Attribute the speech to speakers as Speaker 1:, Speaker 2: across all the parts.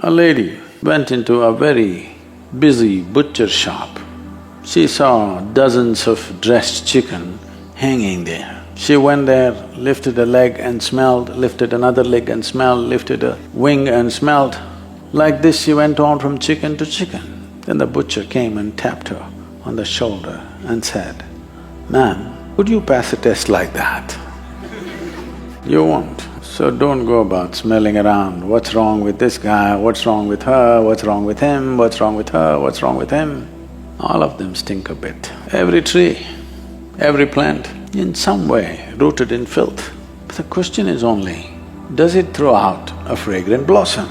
Speaker 1: A lady went into a very busy butcher shop. She saw dozens of dressed chicken hanging there. She went there, lifted a leg and smelled, lifted another leg and smelled, lifted a wing and smelled. Like this she went on from chicken to chicken. Then the butcher came and tapped her on the shoulder and said, "Ma'am, would you pass a test like that?" You won't. So don't go about smelling around, what's wrong with this guy, what's wrong with her, what's wrong with him, what's wrong with her, what's wrong with him. All of them stink a bit. Every tree, every plant, in some way rooted in filth. But the question is only, does it throw out a fragrant blossom?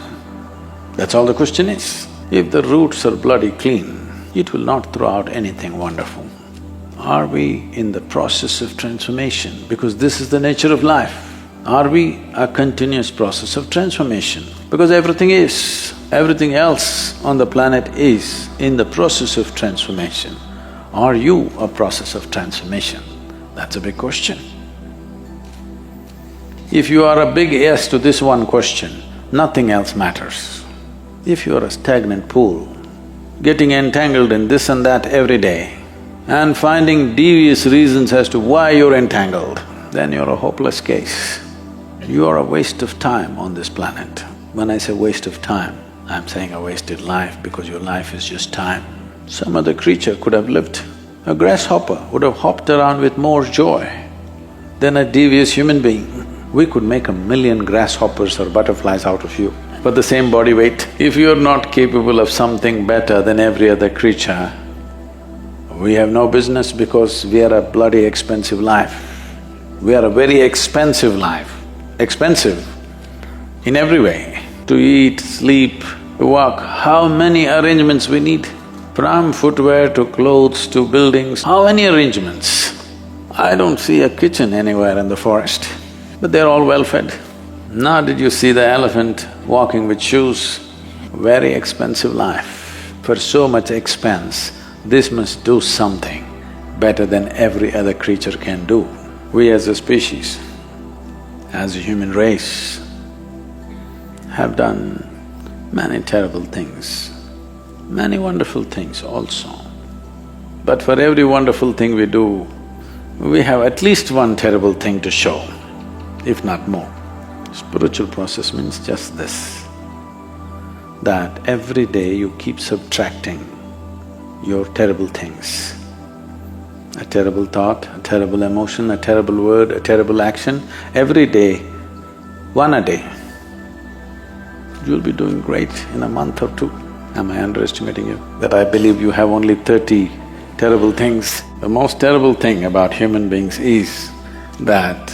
Speaker 1: That's all the question is. If the roots are bloody clean, it will not throw out anything wonderful. Are we in the process of transformation? Because this is the nature of life. Are we a continuous process of transformation? Because everything is, everything else on the planet is in the process of transformation. Are you a process of transformation? That's a big question. If you are a big yes to this one question, nothing else matters. If you are a stagnant pool, getting entangled in this and that every day and finding devious reasons as to why you're entangled, then you're a hopeless case. You are a waste of time on this planet. When I say waste of time, I'm saying a wasted life because your life is just time. Some other creature could have lived. A grasshopper would have hopped around with more joy than a devious human being. We could make 1,000,000 grasshoppers or butterflies out of you for the same body weight. If you're not capable of something better than every other creature, we have no business because we are a bloody expensive life. We are a very expensive life. Expensive in every way. To eat, sleep, to walk, how many arrangements we need? From footwear to clothes to buildings, how many arrangements? I don't see a kitchen anywhere in the forest, but they're all well fed. Now did you see the elephant walking with shoes? Very expensive life. For so much expense, this must do something better than every other creature can do. We as a species, as a human race, have done many terrible things, many wonderful things also. But for every wonderful thing we do, we have at least one terrible thing to show, if not more. Spiritual process means just this, that every day you keep subtracting your terrible things. A terrible thought, a terrible emotion, a terrible word, a terrible action, every day, one a day, you'll be doing great in a month or two. Am I underestimating you? That I believe you have only 30 terrible things. The most terrible thing about human beings is that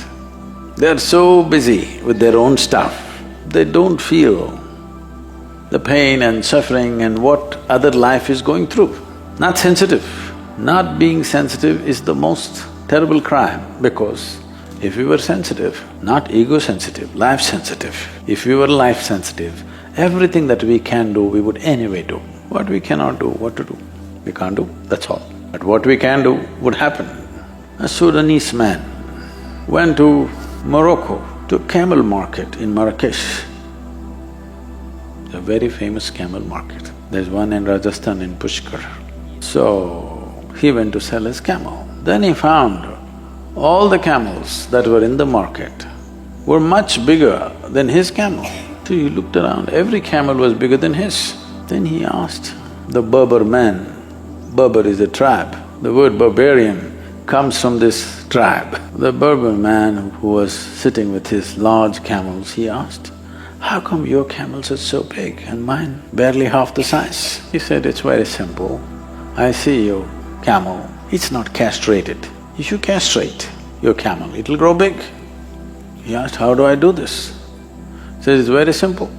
Speaker 1: they're so busy with their own stuff, they don't feel the pain and suffering and what other life is going through. Not sensitive. Not being sensitive is the most terrible crime because if we were sensitive, not ego-sensitive, life-sensitive, if we were life-sensitive, everything that we can do, we would anyway do. What we cannot do, what to do? We can't do, that's all. But what we can do would happen. A Sudanese man went to Morocco, to camel market in Marrakesh. A very famous camel market. There's one in Rajasthan in Pushkar. So, he went to sell his camel. Then he found all the camels that were in the market were much bigger than his camel. So he looked around, every camel was bigger than his. Then he asked the Berber man, Berber is a tribe, the word barbarian comes from this tribe. The Berber man who was sitting with his large camels, he asked, "How come your camels are so big and mine barely half the size?" He said, "It's very simple. I see your camel, it's not castrated. If you castrate your camel, it'll grow big." He asked, "How do I do this?" He said, "It's very simple.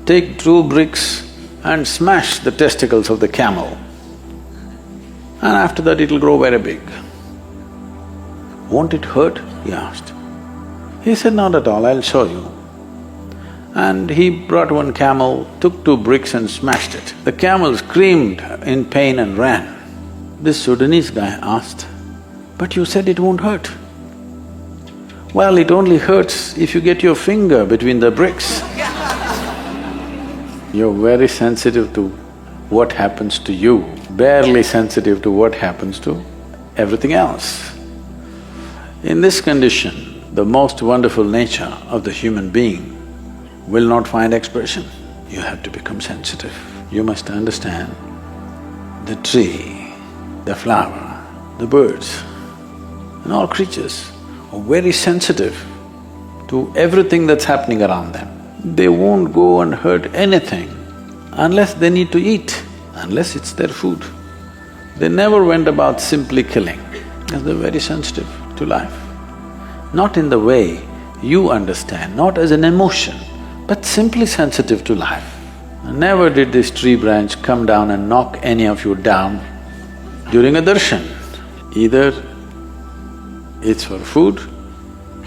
Speaker 1: Take 2 bricks and smash the testicles of the camel, and after that it'll grow very big." "Won't it hurt?" he asked. He said, "Not at all, I'll show you." And he brought one camel, took 2 bricks and smashed it. The camel screamed in pain and ran. This Sudanese guy asked, "But you said it won't hurt." "Well, it only hurts if you get your finger between the bricks." You're very sensitive to what happens to you, barely sensitive to what happens to everything else. In this condition, the most wonderful nature of the human being will not find expression. You have to become sensitive. You must understand the tree, the flower, the birds, and all creatures are very sensitive to everything that's happening around them. They won't go and hurt anything unless they need to eat, unless it's their food. They never went about simply killing, because they're very sensitive to life. Not in the way you understand, not as an emotion, but simply sensitive to life. Never did this tree branch come down and knock any of you down during a darshan. Either it's for food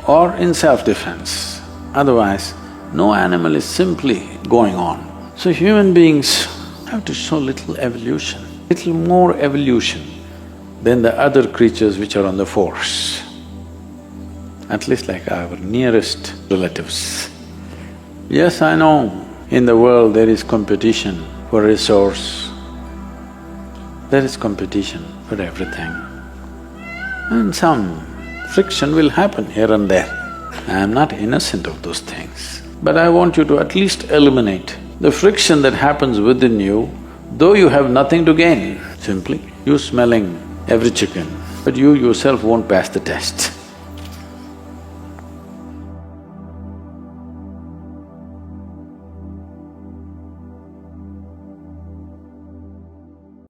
Speaker 1: or in self-defense. Otherwise, no animal is simply going on. So human beings have to show little evolution, little more evolution than the other creatures which are on the force, at least like our nearest relatives. Yes, I know, in the world there is competition for resource, there is competition for everything, and some friction will happen here and there. I am not innocent of those things, but I want you to at least eliminate the friction that happens within you, though you have nothing to gain. Simply, you smelling every chicken, but you yourself won't pass the test.